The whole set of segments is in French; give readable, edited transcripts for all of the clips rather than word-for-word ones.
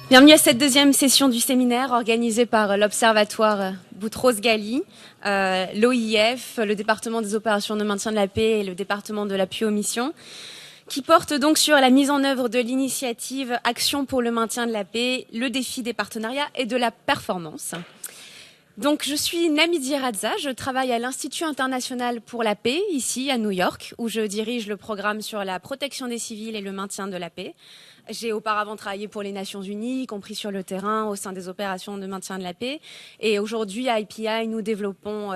Bienvenue à cette deuxième session du séminaire organisée par l'Observatoire Boutros-Ghali, l'OIF, le département des opérations de maintien de la paix et le département de l'appui aux missions, qui porte donc sur la mise en œuvre de l'initiative Action pour le maintien de la paix, le défi des partenariats et de la performance. Donc, je suis Namidi Radza, je travaille à l'Institut international pour la paix, ici à New York, où je dirige le programme sur la protection des civils et le maintien de la paix. J'ai auparavant travaillé pour les Nations Unies, y compris sur le terrain, au sein des opérations de maintien de la paix. Et aujourd'hui, à IPI, nous développons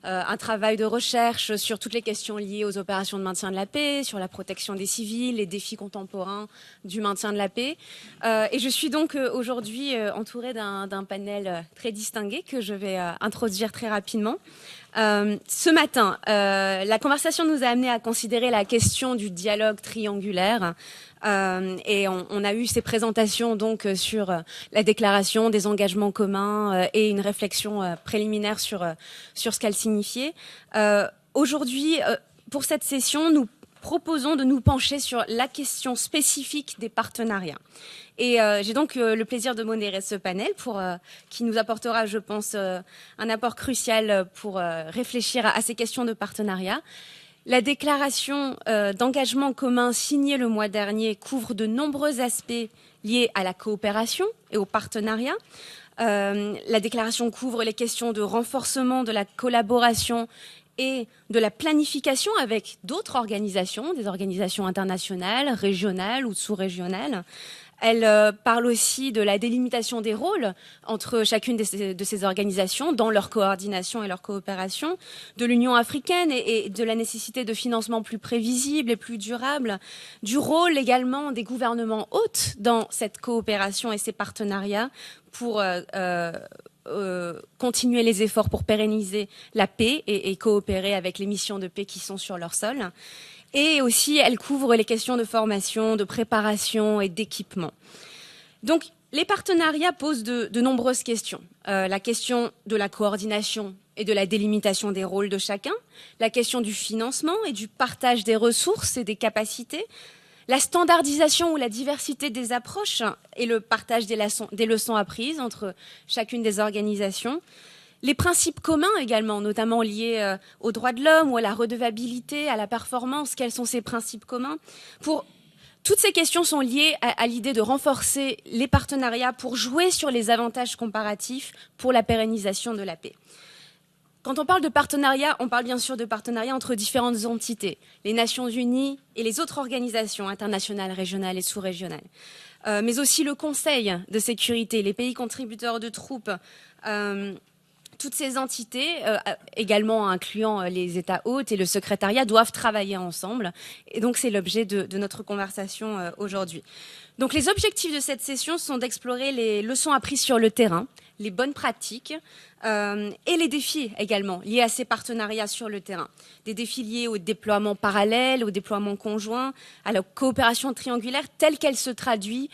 un travail de recherche sur toutes les questions liées aux opérations de maintien de la paix, sur la protection des civils, les défis contemporains du maintien de la paix. Et je suis donc aujourd'hui entourée d'un panel très distingué que je vais introduire très rapidement. Ce matin, la conversation nous a amené à considérer la question du dialogue triangulaire. Et on a eu ces présentations donc sur la déclaration des engagements communs et une réflexion préliminaire sur ce qu'elle signifiait. Aujourd'hui, pour cette session, nous proposons de nous pencher sur la question spécifique des partenariats. Et j'ai donc le plaisir de modérer ce panel qui nous apportera, je pense, un apport crucial pour réfléchir à ces questions de partenariat. La déclaration d'engagement commun signée le mois dernier couvre de nombreux aspects liés à la coopération et au partenariat. La déclaration couvre les questions de renforcement de la collaboration et de la planification avec d'autres organisations, des organisations internationales, régionales ou sous-régionales. Elle parle aussi de la délimitation des rôles entre chacune de ces organisations dans leur coordination et leur coopération, de l'Union africaine et de la nécessité de financement plus prévisible et plus durable, du rôle également des gouvernements hôtes dans cette coopération et ces partenariats pour continuer les efforts pour pérenniser la paix et coopérer avec les missions de paix qui sont sur leur sol. Et aussi, elle couvre les questions de formation, de préparation et d'équipement. Donc, les partenariats posent de nombreuses questions. La question de la coordination et de la délimitation des rôles de chacun, la question du financement et du partage des ressources et des capacités, la standardisation ou la diversité des approches et le partage des leçons apprises entre chacune des organisations, les principes communs également, notamment liés aux droits de l'homme ou à la redevabilité, à la performance. Quels sont ces principes communs? Toutes ces questions sont liées à l'idée de renforcer les partenariats pour jouer sur les avantages comparatifs pour la pérennisation de la paix. Quand on parle de partenariat, on parle bien sûr de partenariat entre différentes entités, les Nations Unies et les autres organisations internationales, régionales et sous-régionales. Mais aussi le Conseil de sécurité, les pays contributeurs de troupes, toutes ces entités, également incluant les États hôtes et le secrétariat, doivent travailler ensemble. Et donc, c'est l'objet de notre conversation aujourd'hui. Donc, les objectifs de cette session sont d'explorer les leçons apprises sur le terrain, les bonnes pratiques et les défis également liés à ces partenariats sur le terrain. Des défis liés au déploiement parallèle, au déploiement conjoint, à la coopération triangulaire telle qu'elle se traduit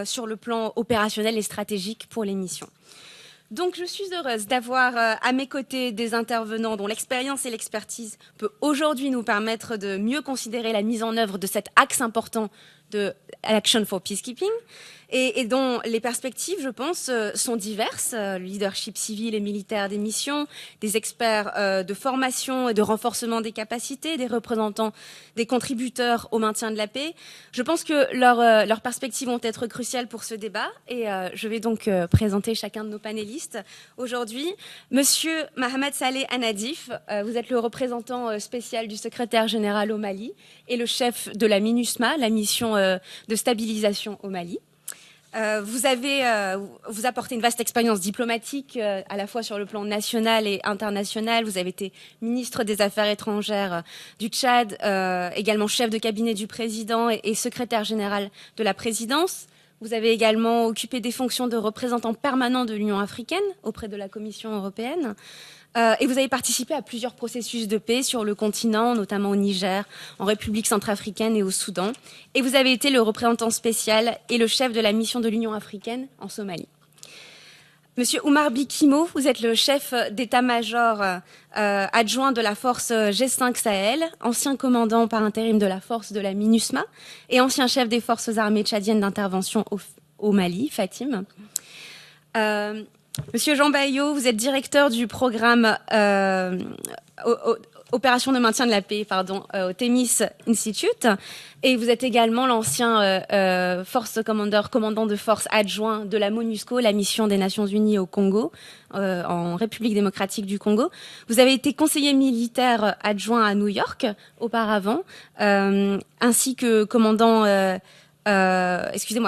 sur le plan opérationnel et stratégique pour les missions. Donc, je suis heureuse d'avoir à mes côtés des intervenants dont l'expérience et l'expertise peut aujourd'hui nous permettre de mieux considérer la mise en œuvre de cet axe important de Action for Peacekeeping et dont les perspectives, je pense, sont diverses. Le leadership civil et militaire des missions, des experts de formation et de renforcement des capacités, des représentants des contributeurs au maintien de la paix. Je pense que leurs perspectives vont être cruciales pour ce débat et je vais donc présenter chacun de nos panélistes aujourd'hui. Monsieur Mohamed Saleh Anadif, vous êtes le représentant spécial du secrétaire général au Mali et le chef de la MINUSMA, la mission de stabilisation au Mali. Vous apportez une vaste expérience diplomatique à la fois sur le plan national et international. Vous avez été ministre des Affaires étrangères du Tchad, également chef de cabinet du président et secrétaire général de la présidence. Vous avez également occupé des fonctions de représentant permanent de l'Union africaine auprès de la Commission européenne. Et vous avez participé à plusieurs processus de paix sur le continent, notamment au Niger, en République centrafricaine et au Soudan. Et vous avez été le représentant spécial et le chef de la mission de l'Union africaine en Somalie. Monsieur Oumar Bikimo, vous êtes le chef d'état-major adjoint de la force G5 Sahel, ancien commandant par intérim de la force de la MINUSMA et ancien chef des forces armées tchadiennes d'intervention au Mali, Fatim. Monsieur Jean Baillot, vous êtes directeur du programme Opération de maintien de la paix, au Thémis Institute, et vous êtes également l'ancien commandant de force adjoint de la MONUSCO, la mission des Nations Unies au Congo, en République démocratique du Congo. Vous avez été conseiller militaire adjoint à New York auparavant, ainsi que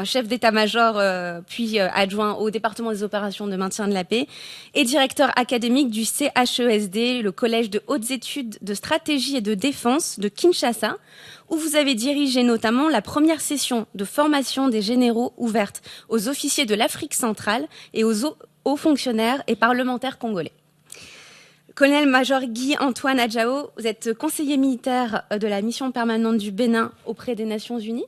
chef d'état-major, puis adjoint au département des opérations de maintien de la paix, et directeur académique du CHESD, le Collège de hautes études de stratégie et de défense de Kinshasa, où vous avez dirigé notamment la première session de formation des généraux ouverte aux officiers de l'Afrique centrale et aux hauts fonctionnaires et parlementaires congolais. Colonel-major Guy-Antoine Adjao, vous êtes conseiller militaire de la mission permanente du Bénin auprès des Nations Unies.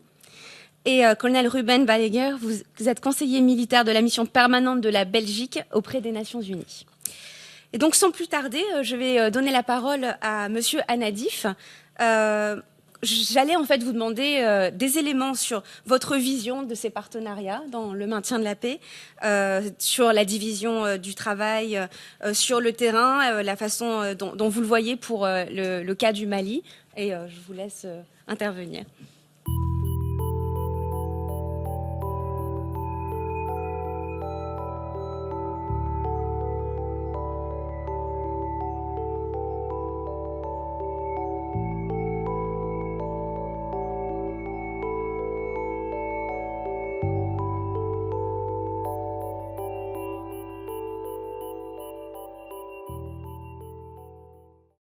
Et colonel Ruben Balaguer, vous êtes conseiller militaire de la mission permanente de la Belgique auprès des Nations Unies. Et donc, sans plus tarder, je vais donner la parole à Monsieur Anadif. J'allais en fait vous demander des éléments sur votre vision de ces partenariats dans le maintien de la paix, sur la division du travail sur le terrain, la façon dont vous le voyez pour le cas du Mali. Et je vous laisse intervenir.